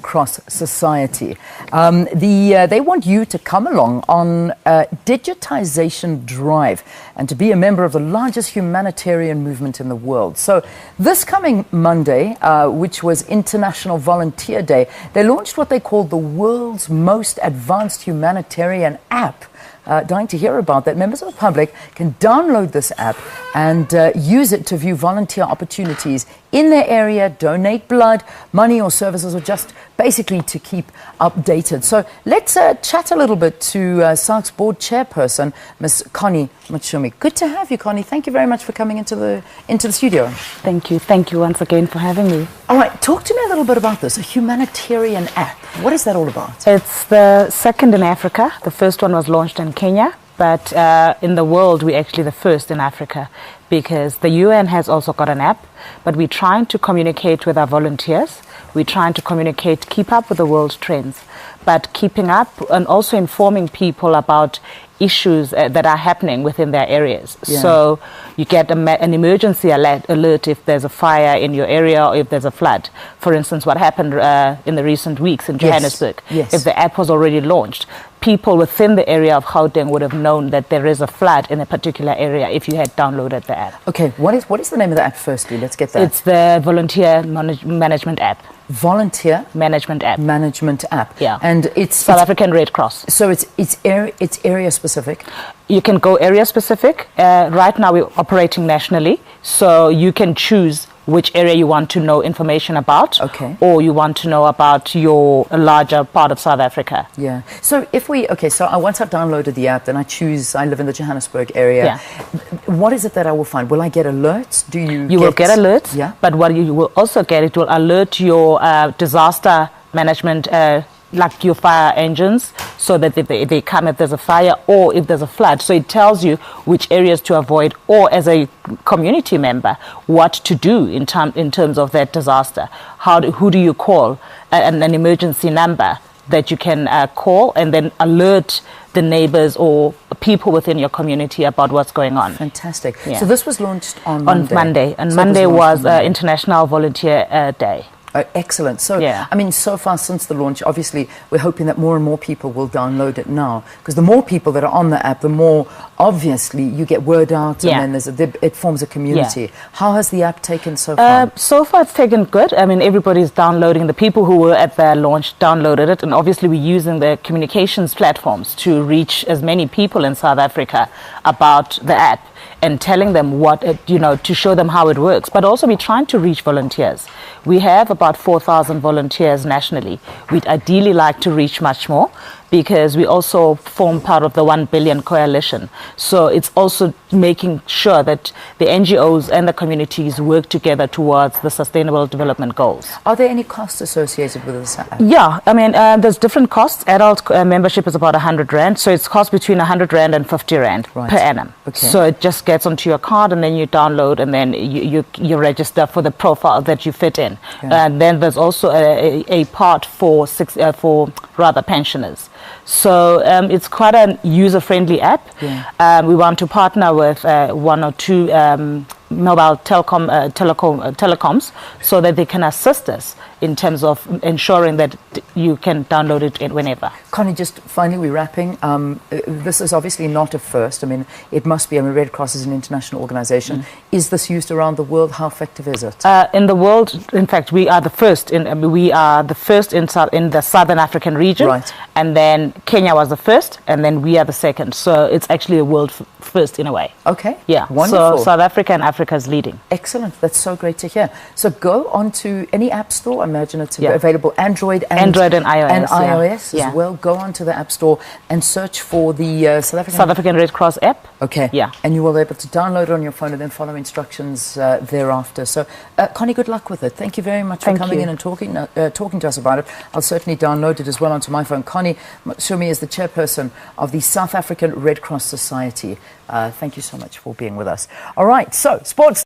Cross Society. They want you to come along on a digitization drive and to be a member of the largest humanitarian movement in the world. So this coming Monday, which was International Volunteer Day, they launched what they called the world's most advanced humanitarian app. Dying to hear about that. Members of the public can download this app and use it to view volunteer opportunities in their area, donate blood, money or services, or just basically to keep updated. So let's chat a little bit to SARCS board chairperson, Ms. Connie Mutshumi. Good to have you, Connie. Thank you very much for coming into the studio. Thank you. Thank you once again for having me. All right, talk to me a little bit about this, a humanitarian app. What is that all about? It's the second in Africa. The first one was launched in Kenya, but in the world, we're actually the first in Africa because the UN has also got an app, but we're trying to communicate with our volunteers. We're trying to communicate, keep up with the world trends, but keeping up and also informing people about issues that are happening within their areas. Yeah. So you get an emergency alert if there's a fire in your area or if there's a flood. For instance, what happened in the recent weeks in Johannesburg. Yes. If the app was already launched, people within the area of Gauteng would have known that there is a flood in a particular area if you had downloaded the app. Okay, what is the name of the app firstly? Let's get that. It's the Volunteer Management App. Volunteer Management App. Management App. Yeah. And it's South African Red Cross. So it's area specific. You can go area specific. Right now we're operating nationally, so you can choose which area you want to know information about, okay, or you want to know about your larger part of South Africa. Yeah. So once I've downloaded the app, then I live in the Johannesburg area. Yeah. What is it that I will find? Will I get alerts? You will get alerts, yeah. But what you will also get, it will alert your disaster management, like your fire engines, so that they come if there's a fire or if there's a flood. So it tells you which areas to avoid, or as a community member, what to do in terms of that disaster. Who do you call? An emergency number that you can call and then alert the neighbors or people within your community about what's going on. Fantastic. Yeah. So this was launched on Monday. And Monday was International Volunteer Day. Excellent. So, yeah. I mean, so far since the launch, obviously, we're hoping that more and more people will download it now. Because the more people that are on the app, the more, obviously, you get word out, yeah, and then it forms a community. Yeah. How has the app taken so far? So far, it's taken good. I mean, everybody's downloading. The people who were at the launch downloaded it. And obviously, we're using the communications platforms to reach as many people in South Africa about the app and telling them to show them how it works. But also we're trying to reach volunteers. We have about 4,000 volunteers nationally. We'd ideally like to reach much more because we also form part of the 1 Billion Coalition. So it's also making sure that the NGOs and the communities work together towards the Sustainable Development Goals. Are there any costs associated with this app? Yeah, I mean, there's different costs. Adult membership is about 100 Rand, so it's cost between 100 Rand and 50 Rand per annum. Okay. So it just gets onto your card and then you download and then you register for the profile that you fit in. Yeah. And then there's also a part for pensioners. So it's quite a user-friendly app. Yeah. We want to partner with 1 or 2 mobile telecoms so that they can assist us in terms of ensuring that you can download it whenever. Connie, just finally, we're wrapping. This is obviously not a first. I mean, it must be. I mean, Red Cross is an international organization. Mm. Is this used around the world? How effective is it? In the world, in fact, we are the first. In the Southern African region. Right. And then Kenya was the first, and then we are the second. So it's actually a world first in a way. Okay. Yeah. Wonderful. So South Africa and Africa is leading. Excellent. That's so great to hear. So go onto any app store. I imagine it's available Android and iOS as well. Go onto the app store and search for the South African Red Cross app. Okay. Yeah. And you will be able to download it on your phone and then follow instructions thereafter. So, Connie, good luck with it. Thank you very much for coming in and talking to us about it. I'll certainly download it as well onto my phone. Connie Mutshumi is the chairperson of the South African Red Cross Society. Thank you so much for being with us. All right. So, sports.